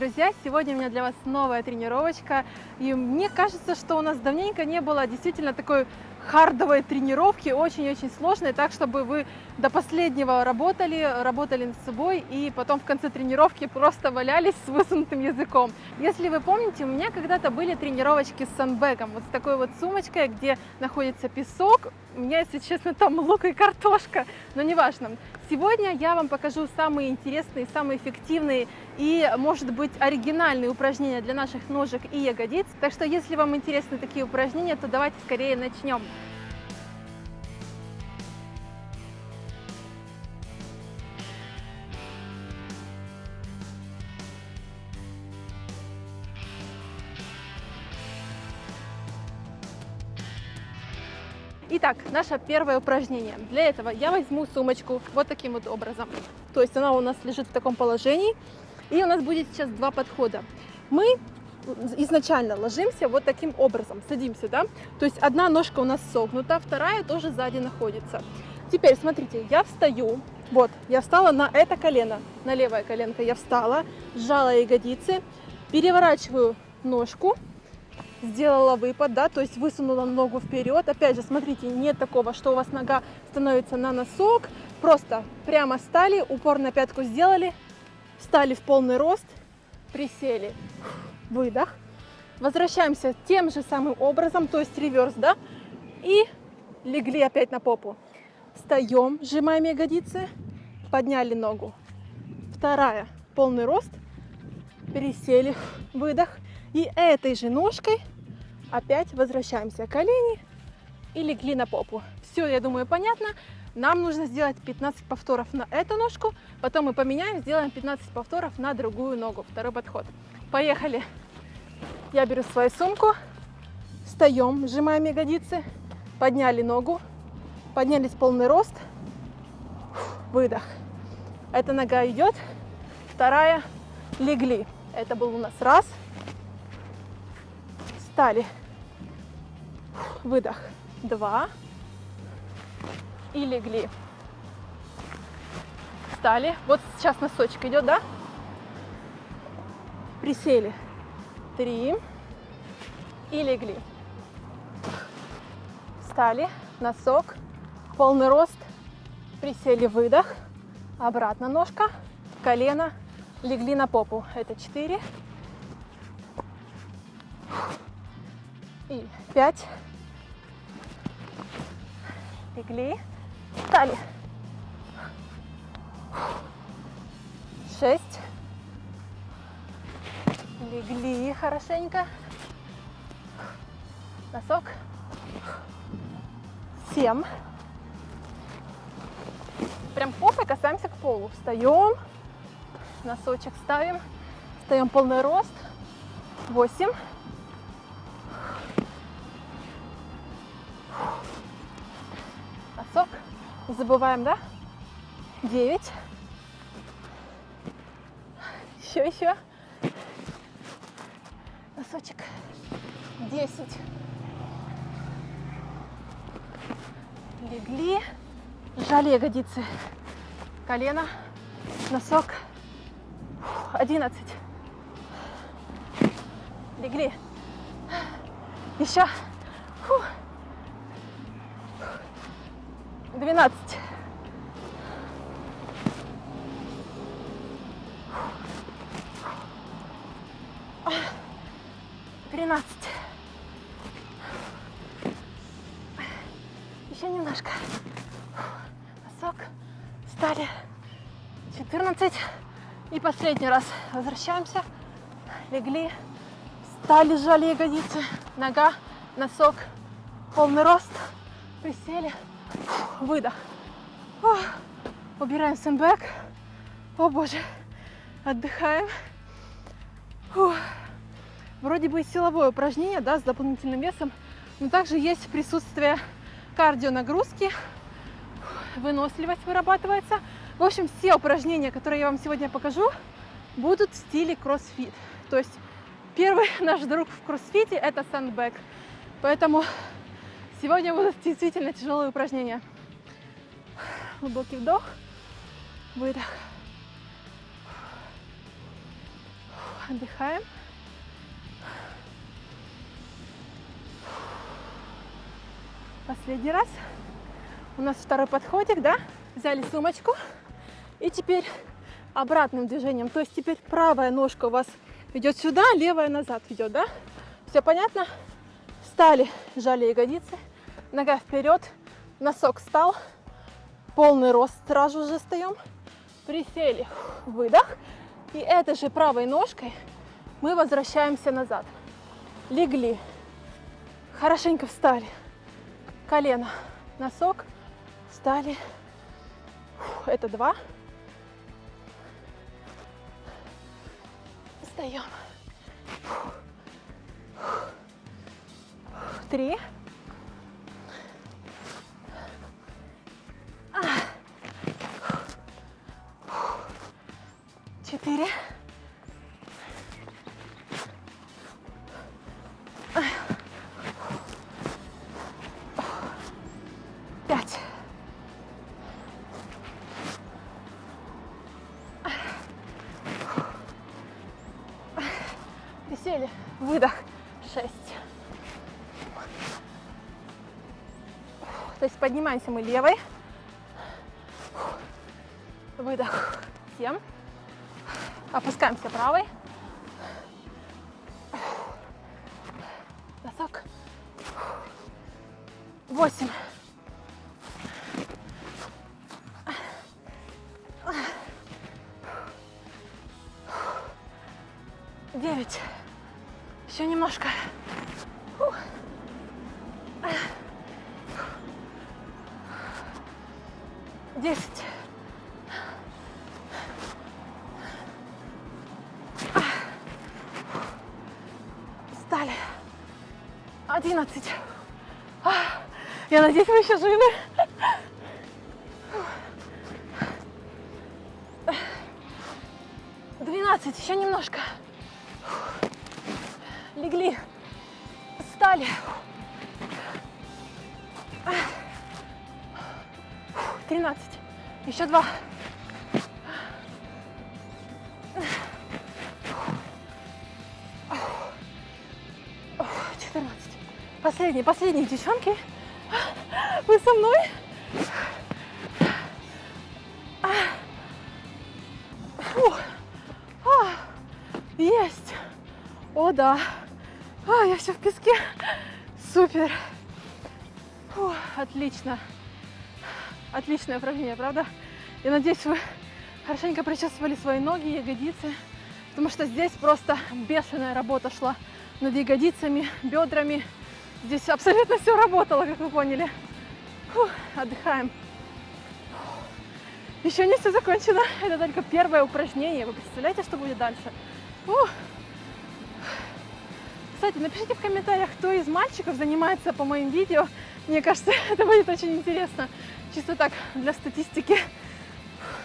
друзья! Сегодня у меня для вас новая тренировочка. И мне кажется, что у нас давненько не было действительно такой хардовой тренировки, очень-очень сложной, так, чтобы вы до последнего работали над собой и потом в конце тренировки просто валялись с высунутым языком. Если вы помните, у меня когда-то были тренировочки с сандбэгом, вот с такой вот сумочкой, где находится песок. У меня, если честно, там лук и картошка, но неважно. Сегодня я вам покажу самые интересные, самые эффективные и, может быть, оригинальные упражнения для наших ножек и ягодиц. Так что, если вам интересны такие упражнения, то давайте скорее начнем. Итак, наше первое упражнение. Для этого я возьму сумочку вот таким вот образом. То есть она у нас лежит в таком положении. И у нас будет сейчас два подхода. Мы изначально ложимся вот таким образом, садимся, да? То есть одна ножка у нас согнута, вторая тоже сзади находится. Теперь, смотрите, я встаю, вот, я встала на это колено, на левое коленко я встала, сжала ягодицы, переворачиваю ножку, сделала выпад, да, то есть высунула ногу вперед. Опять же, смотрите, нет такого, что у вас нога становится на носок, просто прямо стали, упор на пятку сделали, встали в полный рост, присели, выдох. Возвращаемся тем же самым образом, то есть реверс, да, и легли опять на попу. Встаем, сжимаем ягодицы, подняли ногу. Вторая, полный рост, пересели, выдох. И этой же ножкой опять возвращаемся, колени и легли на попу. Все, я думаю, понятно. Нам нужно сделать 15 повторов на эту ножку, потом мы поменяем, сделаем 15 повторов на другую ногу, второй подход. Поехали! Я беру свою сумку, встаем, сжимаем ягодицы, подняли ногу, поднялись в полный рост, выдох. Эта нога идет, вторая, легли. Это был у нас раз, встали, выдох, два, и легли. Встали. Вот сейчас носочек идет, да? Присели. 3. И легли. Встали. Носок. Полный рост. Присели. Выдох. Обратно ножка. Колено. Легли на попу. Это 4. И 5. Легли. Встали. 6. Легли хорошенько. Носок. 7. Прям попой касаемся к полу. Встаем. Носочек ставим. Встаем полный рост. 8. Носок. Не забываем, да? 9. Еще. Носочек. 10. Легли. Сжали ягодицы. Колено. Носок. 11. Легли. Еще. 12. 13. Еще немножко. Носок. Встали. 14. И последний раз. Возвращаемся. Легли. Встали, сжали ягодицы. Нога, носок. Полный рост. Присели. Выдох. Убираем сэндбэг. О боже. Отдыхаем. Вроде бы силовое упражнение, да, с дополнительным весом, но также есть присутствие кардионагрузки, выносливость вырабатывается. В общем, все упражнения, которые я вам сегодня покажу, будут в стиле кроссфит. То есть первый наш друг в кроссфите – это сэндбэг. Поэтому сегодня будут действительно тяжелые упражнения. Глубокий вдох, выдох. Отдыхаем. Последний раз. У нас второй подходик, да? Взяли сумочку. И теперь обратным движением. То есть теперь правая ножка у вас идет сюда, левая назад идет, да? Все понятно? Встали, сжали ягодицы. Нога вперед. Носок встал. Полный рост сразу же встаем. Присели. Выдох. И этой же правой ножкой мы возвращаемся назад. Легли. Хорошенько встали. Колено. Носок. Встали. Это 2. Встаем. 3. 4. 5. 7. Выдох. 6. То есть поднимаемся мы левой. Выдох. 7. Опускаемся правой. Носок. 8. 9. Еще немножко. 10. 11. Я надеюсь, вы еще живы. 12. Еще немножко. Легли. Встали. 13. Еще 2. 14. Последние, девчонки. Вы со мной? Есть. О, да. Я все в песке. Супер. Отлично. Отличное упражнение, правда? Я надеюсь, вы хорошенько прочувствовали свои ноги, ягодицы, потому что здесь просто бешеная работа шла над ягодицами, бедрами. Здесь абсолютно все работало, как вы поняли. Отдыхаем. Еще не все закончено. Это только первое упражнение. Вы представляете, что будет дальше? Кстати, напишите в комментариях, кто из мальчиков занимается по моим видео. Мне кажется, это будет очень интересно. Чисто так, для статистики.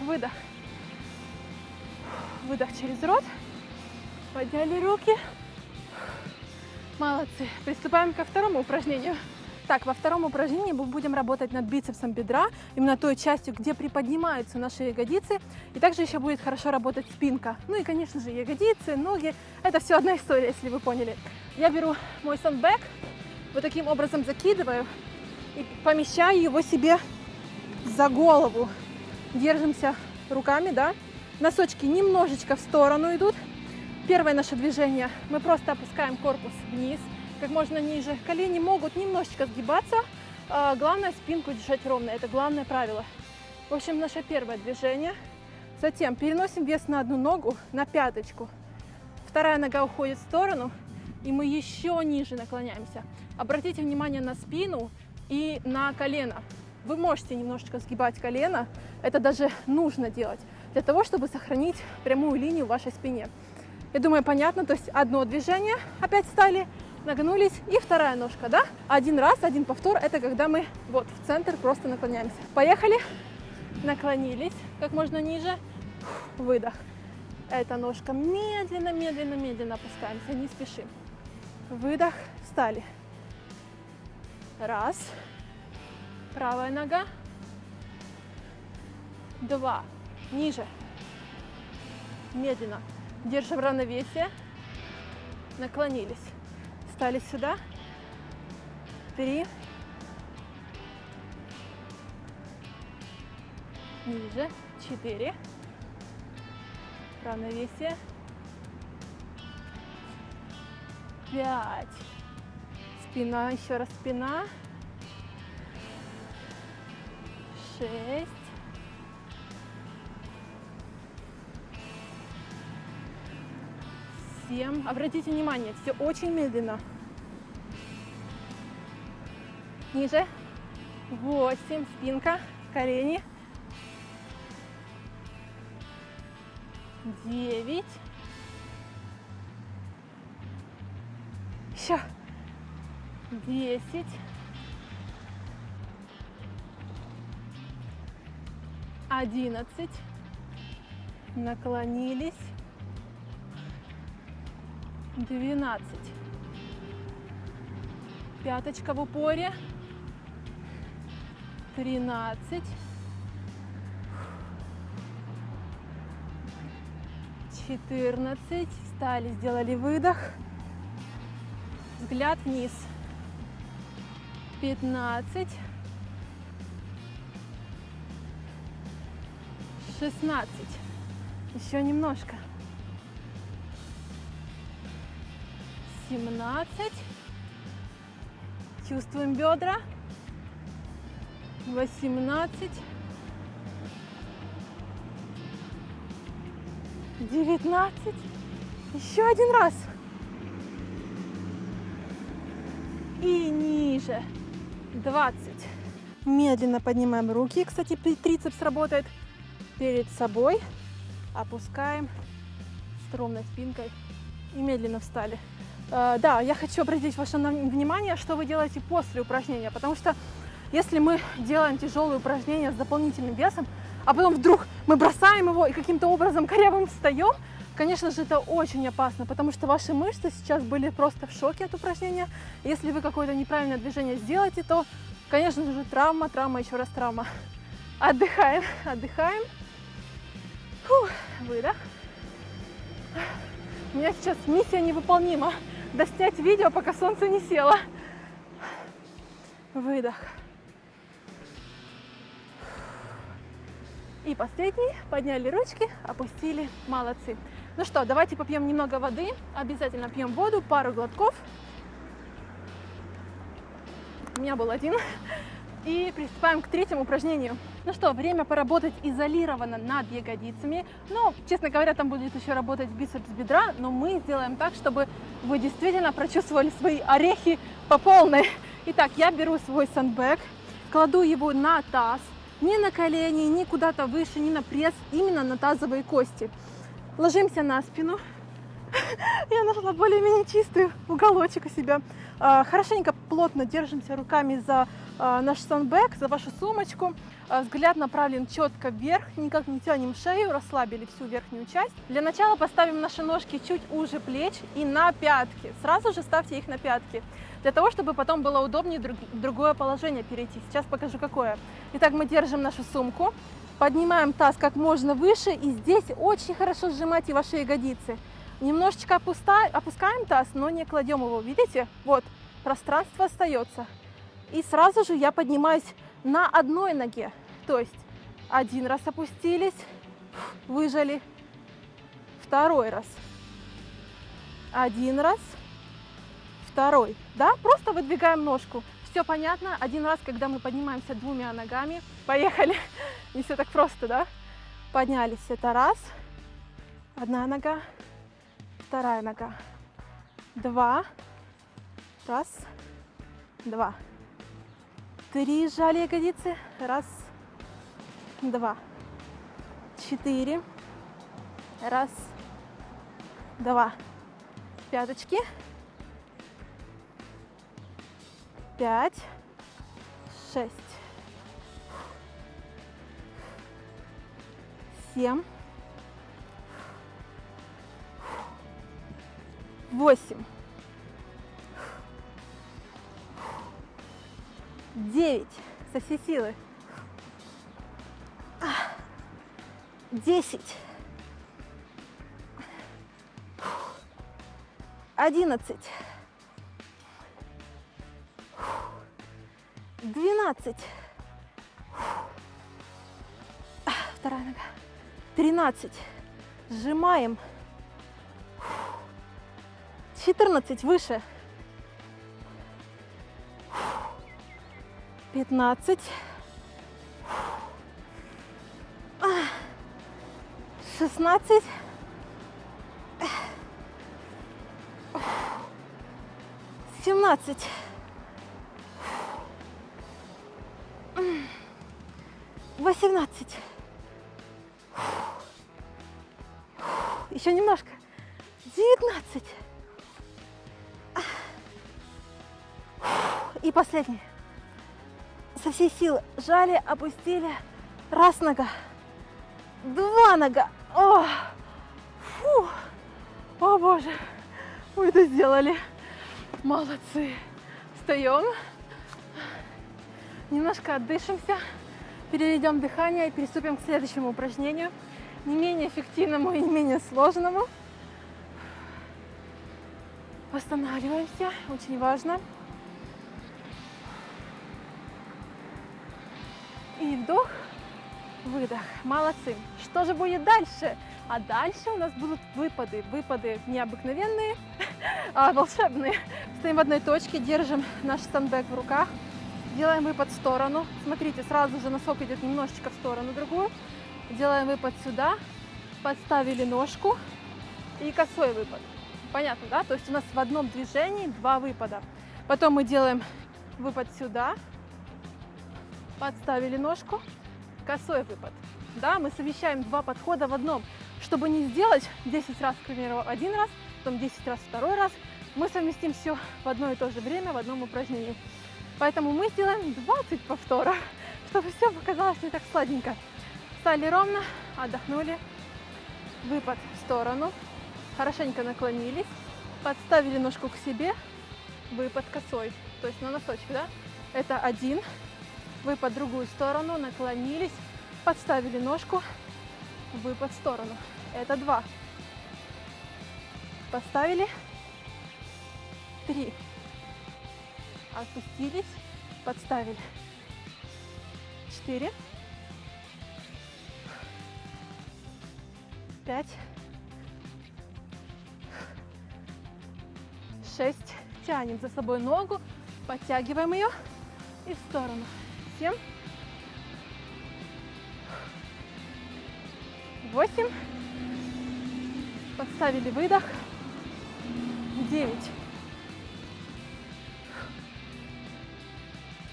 Выдох. Выдох через рот. Подняли руки. Молодцы. Приступаем ко второму упражнению. Так, во втором упражнении мы будем работать над бицепсом бедра, именно той частью, где приподнимаются наши ягодицы. И также еще будет хорошо работать спинка. Ну и, конечно же, ягодицы, ноги. Это все одна история, если вы поняли. Я беру мой сандбэг, вот таким образом закидываю и помещаю его себе за голову. Держимся руками, да. Носочки немножечко в сторону идут. Первое наше движение. Мы просто опускаем корпус вниз, как можно ниже. Колени могут немножечко сгибаться. Главное спинку держать ровно. Это главное правило. В общем, наше первое движение. Затем переносим вес на одну ногу, на пяточку. Вторая нога уходит в сторону, и мы еще ниже наклоняемся. Обратите внимание на спину и на колено. Вы можете немножечко сгибать колено. Это даже нужно делать для того, чтобы сохранить прямую линию в вашей спине. Я думаю, понятно. То есть одно движение, опять встали, нагнулись, и вторая ножка, да? Один раз, один повтор, это когда мы вот в центр просто наклоняемся. Поехали. Наклонились как можно ниже. Выдох. Эта ножка медленно, медленно, медленно опускаемся, не спешим. Выдох, встали. Раз. Правая нога. 2. Ниже. Медленно. Держим равновесие. Наклонились. Встали сюда. 3. Ниже. 4. Равновесие. 5. Спина, еще раз спина. 6. 7. Обратите внимание, все очень медленно. Ниже. 8. Спинка, колени. 9. Еще. 10. 11. Наклонились. 12. Пяточка в упоре. 13. 14. Встали, сделали выдох. Взгляд вниз. 15. 16. Еще немножко. 17. Чувствуем бедра. 18. 19. Еще один раз. И ниже. 20. Медленно поднимаем руки. Кстати, трицепс работает. Перед собой. Опускаем с ровной спинкой. И медленно встали. Да, я хочу обратить ваше внимание, что вы делаете после упражнения. Потому что если мы делаем тяжелые упражнения с дополнительным весом, а потом вдруг мы бросаем его и каким-то образом корявым встаем, конечно же, это очень опасно, потому что ваши мышцы сейчас были просто в шоке от упражнения. Если вы какое-то неправильное движение сделаете, то, конечно же, травма, еще раз травма. Отдыхаем, отдыхаем. Фух, выдох. У меня сейчас миссия невыполнима. Доснять видео, пока солнце не село. Выдох. И последний. Подняли ручки, опустили. Молодцы. Ну что, давайте попьем немного воды. Обязательно пьем воду, пару глотков. У меня был один. И приступаем к третьему упражнению. Ну что, время поработать изолированно над ягодицами. Ну, честно говоря, там будет еще работать бицепс бедра, но мы сделаем так, чтобы вы действительно прочувствовали свои орехи по полной. Итак, я беру свой сэндбэг, кладу его на таз, не на колени, ни куда-то выше, ни на пресс, именно на тазовые кости. Ложимся на спину. Я нашла более-менее чистый уголочек у себя. Хорошенько плотно держимся руками за наш сэндбэг, за вашу сумочку. Взгляд направлен четко вверх, никак не тянем шею, расслабили всю верхнюю часть. Для начала поставим наши ножки чуть уже плеч и на пятки. Сразу же ставьте их на пятки, для того, чтобы потом было удобнее в другое положение перейти. Сейчас покажу, какое. Итак, мы держим нашу сумку, поднимаем таз как можно выше, и здесь очень хорошо сжимайте ваши ягодицы. Немножечко опускаем таз, но не кладем его, видите? Вот, пространство остается. И сразу же я поднимаюсь на одной ноге. То есть один раз опустились, выжали, второй раз, один раз, второй. Да, просто выдвигаем ножку. Все понятно? Один раз, когда мы поднимаемся двумя ногами. Поехали. Не все так просто, да? Поднялись. Это раз, одна нога, вторая нога, два, раз, два. 3 сжали ягодицы. Раз, два, 4. Раз, два. Пяточки. 5, 6, 7, 8, 9, со всей силы, 10, 11, 12, вторая нога, 13, сжимаем, 14, выше, 15, 16, 17, 18, еще немножко, 19, и последний. Со всей силы жали, опустили, раз нога, два нога, о, фу, о боже, мы это сделали, молодцы. Встаем, немножко отдышимся, переведем дыхание и приступим к следующему упражнению, не менее эффективному и не менее сложному. Восстанавливаемся, очень важно. И вдох, выдох. Молодцы. Что же будет дальше? А дальше у нас будут выпады. Выпады необыкновенные, а волшебные. Стоим в одной точке, держим наш стендбэк в руках. Делаем выпад в сторону. Смотрите, сразу же носок идет немножечко в сторону другую. Делаем выпад сюда. Подставили ножку. И косой выпад. Понятно, да? То есть у нас в одном движении два выпада. Потом мы делаем выпад сюда. Подставили ножку, косой выпад. Да, мы совмещаем два подхода в одном. Чтобы не сделать 10 раз, к примеру, один раз, потом 10 раз второй раз, мы совместим все в одно и то же время в одном упражнении. Поэтому мы сделаем 20 повторов, чтобы все показалось не так сладенько. Встали ровно, отдохнули, выпад в сторону, хорошенько наклонились, подставили ножку к себе, выпад косой, то есть на носочек, да? Это один. Выпад в другую сторону, наклонились, подставили ножку, выпад в сторону. Это два. Поставили. 3. Отпустились, подставили. 4. 5. 6. Тянем за собой ногу, подтягиваем ее и в сторону. 7, 8, подставили выдох, 9,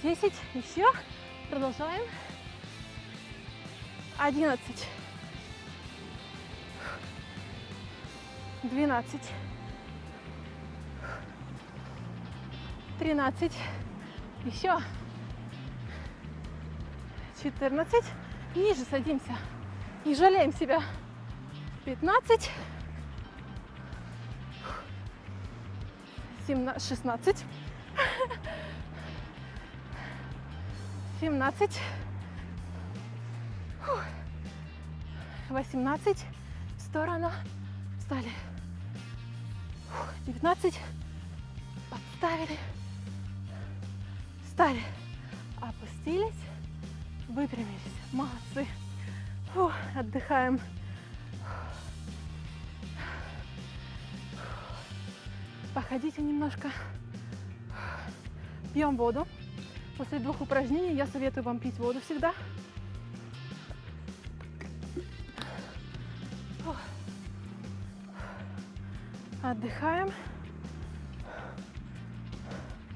10, еще, продолжаем, 11, 12, 13, еще, 14, ниже садимся, не жалеем себя, 15, 16, 17, 18, в сторону, встали, 19, подставили, встали, опустились, выпрямились. Молодцы. Фу, отдыхаем. Походите немножко. Пьем воду. После двух упражнений я советую вам пить воду всегда. Фу. Отдыхаем.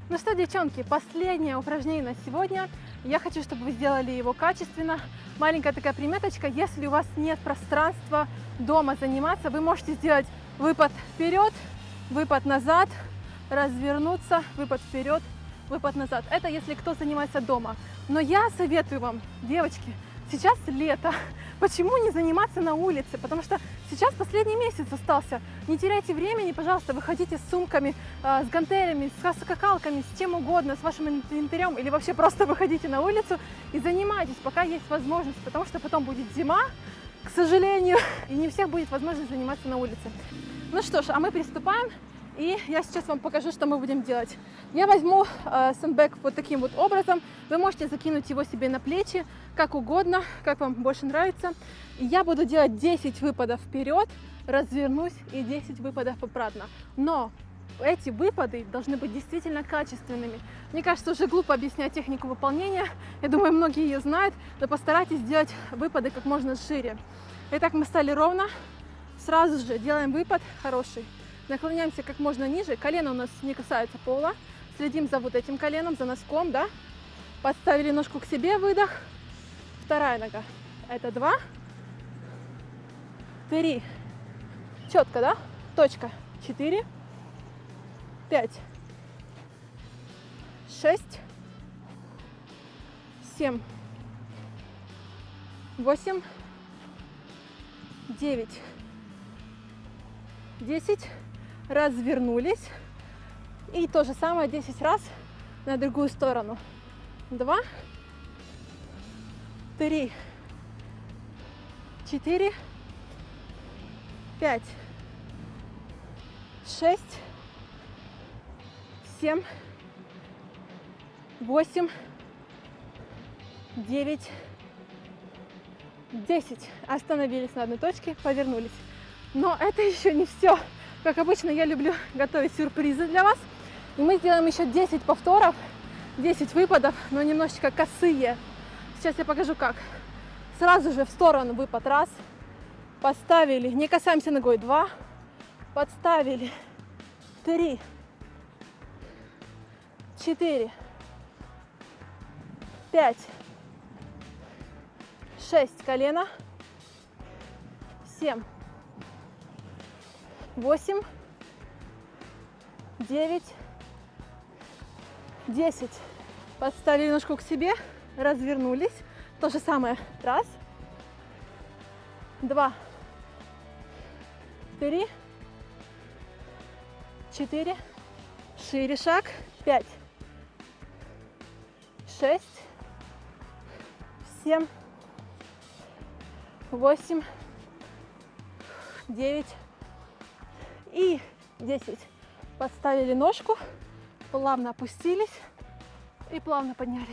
Ну что, девчонки, последнее упражнение на сегодня. Я хочу, чтобы вы сделали его качественно. Маленькая такая приметочка. Если у вас нет пространства дома заниматься, вы можете сделать выпад вперед, выпад назад, развернуться, выпад вперед, выпад назад. Это если кто занимается дома. Но я советую вам, девочки, сейчас лето. Почему не заниматься на улице? Потому что сейчас последний месяц остался. Не теряйте времени, пожалуйста, выходите с сумками, с гантелями, с скакалками, с чем угодно, с вашим инвентарем, или вообще просто выходите на улицу и занимайтесь, пока есть возможность, потому что потом будет зима, к сожалению, и не у всех будет возможность заниматься на улице. Ну что ж, а мы приступаем. И я сейчас вам покажу, что мы будем делать. Я возьму сэндбэг вот таким вот образом. Вы можете закинуть его себе на плечи, как угодно, как вам больше нравится. И я буду делать 10 выпадов вперед, развернусь и 10 выпадов обратно. Но эти выпады должны быть действительно качественными. Мне кажется, уже глупо объяснять технику выполнения. Я думаю, многие ее знают, но постарайтесь сделать выпады как можно шире. Итак, мы стали ровно. Сразу же делаем выпад хороший. Наклоняемся как можно ниже. Колено у нас не касается пола. Следим за вот этим коленом, за носком, да? Подставили ножку к себе, выдох. Вторая нога. Это 2, 3. Четко, да? Точка. 4, 5, 6, 7, 8, 9, 10. Развернулись. И то же самое 10 раз на другую сторону. 2, 3, 4, 5, 6, 7, 8, 9, 10. Остановились на одной точке, повернулись. Но это еще не все. Как обычно, я люблю готовить сюрпризы для вас. И мы сделаем еще 10 повторов, 10 выпадов, но немножечко косые. Сейчас я покажу как. Сразу же в сторону выпад. Раз. Поставили. Не касаемся ногой. 2. Подставили. 3. 4. 5. 6. Колено. 7. 8, 9, 10. Подставили ножку к себе, развернулись. То же самое. 1, 2, 3, 4. Шире шаг. 5, 6, 7, 8, 9. И 10. Подставили ножку, плавно опустились и плавно поднялись.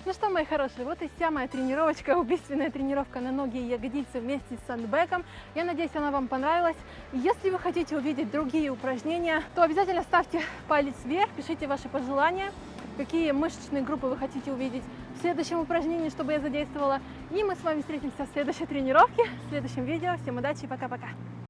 Ну что, мои хорошие, вот и вся моя тренировочка, убийственная тренировка на ноги и ягодицы вместе с сэндбэгом. Я надеюсь, она вам понравилась. Если вы хотите увидеть другие упражнения, то обязательно ставьте палец вверх, пишите ваши пожелания, какие мышечные группы вы хотите увидеть в следующем упражнении, чтобы я задействовала. И мы с вами встретимся в следующей тренировке, в следующем видео. Всем удачи и пока-пока!